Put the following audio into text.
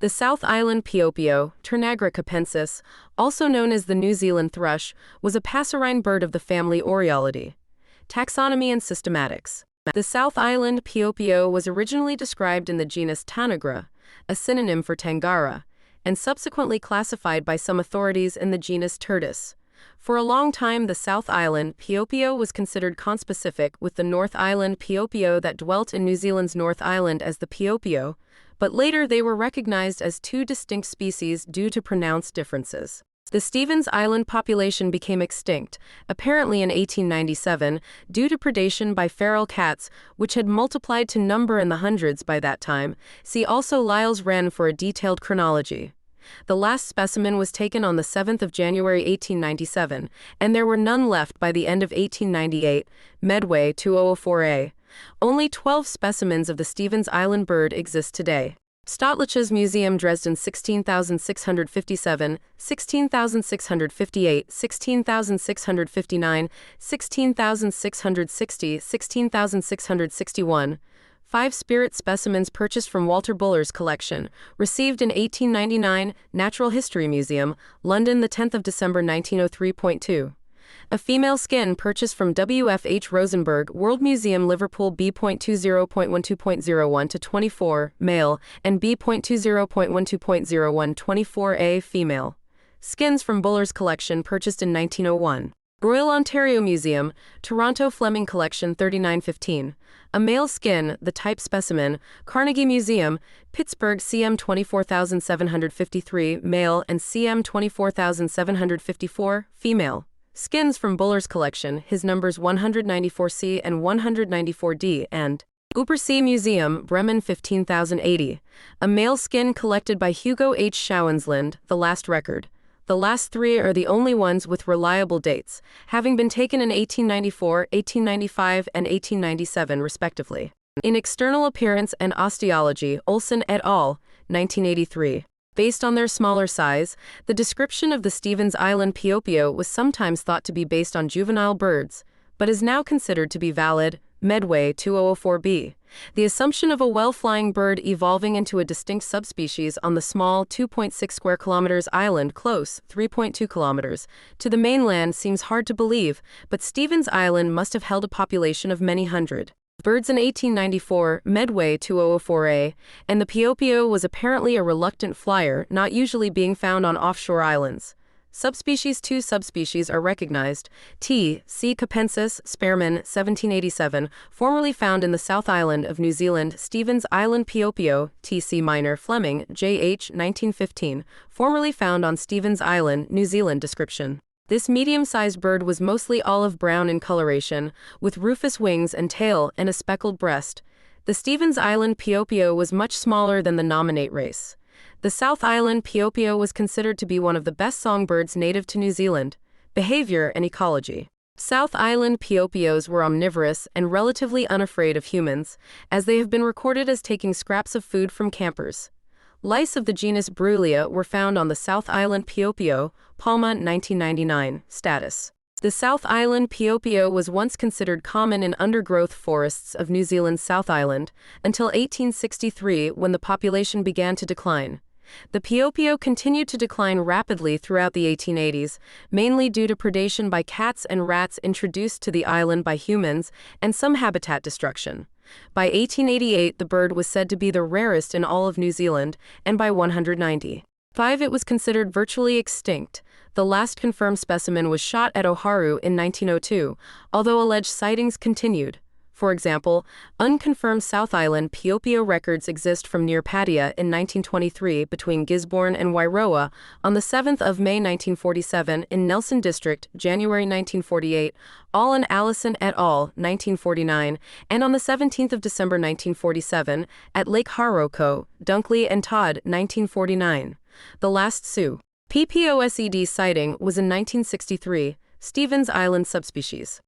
The South Island piopio, Ternagra capensis, also known as the New Zealand thrush, was a passerine bird of the family Oriolidae. Taxonomy and systematics. The South Island piopio was originally described in the genus Tanagra, a synonym for Tangara, and subsequently classified by some authorities in the genus Turdus. For a long time, the South Island piopio was considered conspecific with the North Island piopio that dwelt in New Zealand's North Island as the piopio, but later they were recognized as two distinct species due to pronounced differences. The Stevens Island population became extinct, apparently in 1897, due to predation by feral cats, which had multiplied to number in the hundreds by that time. See also Lyell's Wren for a detailed chronology. The last specimen was taken on the 7th of January 1897, and there were none left by the end of 1898, Medway 2004A. Only 12 specimens of the Stevens Island bird exist today. Staatliches Museum Dresden 16,657, 16,658, 16,659, 16,660, 16,661. 5 spirit specimens purchased from Walter Buller's collection, received in 1899, Natural History Museum, London, 10 December 1903.2. A female skin purchased from W.F.H. Rosenberg, World Museum, Liverpool, B.20.12.01 to 24, male, and B.20.12.01 24A, female. Skins from Buller's collection purchased in 1901. Royal Ontario Museum, Toronto, Fleming Collection 3915. A male skin, the type specimen, Carnegie Museum, Pittsburgh, CM 24753, male, and CM 24754, female. Skins from Buller's collection, his numbers 194C and 194D, and Übersee Museum, Bremen 15080. A male skin collected by Hugo H. Schauensland, the last record. The last 3 are the only ones with reliable dates, having been taken in 1894, 1895, and 1897, respectively. In External Appearance and Osteology, Olson et al., 1983. Based on their smaller size, the description of the Stevens Island piopio was sometimes thought to be based on juvenile birds, but is now considered to be valid. Medway 2004b. The assumption of a well-flying bird evolving into a distinct subspecies on the small 2.6 square kilometers island close 3.2 kilometers to the mainland seems hard to believe, but Stevens Island must have held a population of many hundred birds in 1894, Medway 2004a, and the piopio was apparently a reluctant flyer, not usually being found on offshore islands. Subspecies 2 subspecies are recognized. T. C. capensis, Spearman, 1787, formerly found in the South Island of New Zealand. Stevens Island piopio, T. C. minor, Fleming, J. H. 1915, formerly found on Stevens Island, New Zealand. Description. This medium-sized bird was mostly olive-brown in coloration, with rufous wings and tail and a speckled breast. The Stevens Island piopio was much smaller than the nominate race. The South Island piopio was considered to be one of the best songbirds native to New Zealand. Behavior and ecology. South Island piopios were omnivorous and relatively unafraid of humans, as they have been recorded as taking scraps of food from campers. Lice of the genus Brulia were found on the South Island piopio, Palma, 1999. Status. The South Island piopio was once considered common in undergrowth forests of New Zealand's South Island, until 1863 when the population began to decline. The piopio continued to decline rapidly throughout the 1880s, mainly due to predation by cats and rats introduced to the island by humans, and some habitat destruction. By 1888, the bird was said to be the rarest in all of New Zealand, and by 195, it was considered virtually extinct. The last confirmed specimen was shot at Oharu in 1902, although alleged sightings continued. For example, unconfirmed South Island piopio records exist from near Pattaya in 1923 between Gisborne and Wairoa, on the 7th of May 1947 in Nelson District, January 1948, All and Allison et al., 1949, and on the 17th of December 1947 at Lake Harroko, Dunkley and Todd, 1949. The last Sioux PPOSED sighting was in 1963, Stevens Island subspecies.